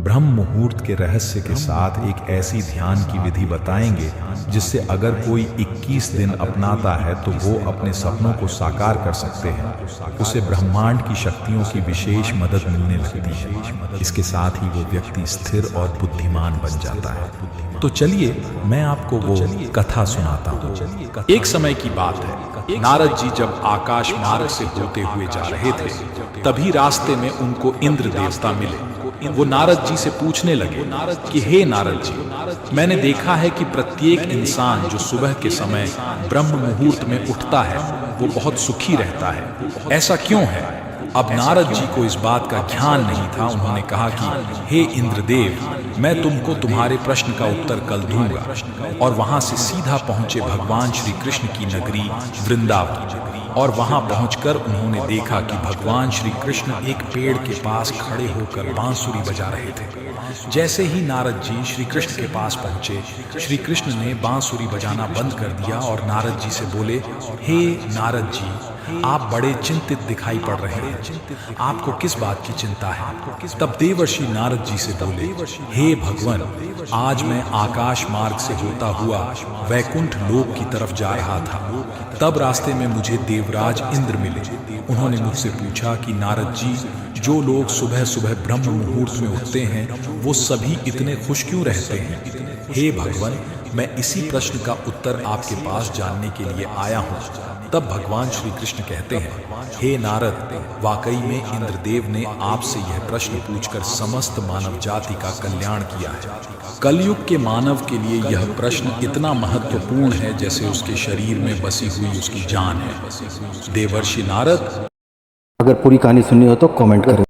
ब्रह्म मुहूर्त के रहस्य के साथ एक ऐसी ध्यान की विधि बताएंगे जिससे अगर कोई 21 दिन अपनाता है तो वो अपने सपनों को साकार कर सकते हैं। उसे ब्रह्मांड की शक्तियों की विशेष मदद मिलने लगती है। इसके साथ ही वो व्यक्ति स्थिर और बुद्धिमान बन जाता है। तो चलिए मैं आपको वो कथा सुनाता हूँ। एक समय की बात है, नारद जी जब आकाश मार्ग से होते हुए जा रहे थे, तभी रास्ते में उनको इंद्र देवता मिले। वो नारद जी से पूछने लगे कि हे नारद जी, मैंने देखा है कि प्रत्येक इंसान जो सुबह के समय ब्रह्म मुहूर्त में उठता है वो बहुत सुखी रहता है, ऐसा क्यों है? अब नारद जी को इस बात का ध्यान नहीं था। उन्होंने कहा कि हे इंद्रदेव, मैं तुमको तुम्हारे प्रश्न का उत्तर कल दूंगा। और वहां से सीधा पहुंचे भगवान श्री कृष्ण की नगरी वृंदावन। और वहां पहुंचकर उन्होंने देखा कि भगवान श्री कृष्ण एक पेड़ के पास खड़े होकर बांसुरी बजा रहे थे। जैसे ही नारद जी श्री कृष्ण के पास पहुंचे, श्री कृष्ण ने बांसुरी बजाना बंद कर दिया और नारद जी से बोले, हे नारद जी, आप बड़े चिंतित दिखाई पड़ रहे हैं, आपको किस बात की चिंता है? तब देवर्षि नारद जी से बोले, हे भगवान, आज मैं आकाश मार्ग से होता हुआ वैकुंठ लोक की तरफ जा रहा था। तब रास्ते में मुझे देवराज इंद्र मिले। उन्होंने मुझसे पूछा कि नारद जी, जो लोग सुबह सुबह ब्रह्म मुहूर्त में उठते हैं वो सभी इतने खुश क्यों रहते हैं? हे भगवान, मैं इसी प्रश्न का उत्तर आपके पास जानने के लिए आया हूँ। तब भगवान श्री कृष्ण कहते हैं, हे नारद, वाकई में इंद्रदेव ने आपसे यह प्रश्न पूछकर समस्त मानव जाति का कल्याण किया है। कलयुग के मानव के लिए यह प्रश्न इतना महत्वपूर्ण है जैसे उसके शरीर में बसी हुई उसकी जान है। देवर्षि नारद, अगर पूरी कहानी सुननी हो तो कमेंट करें।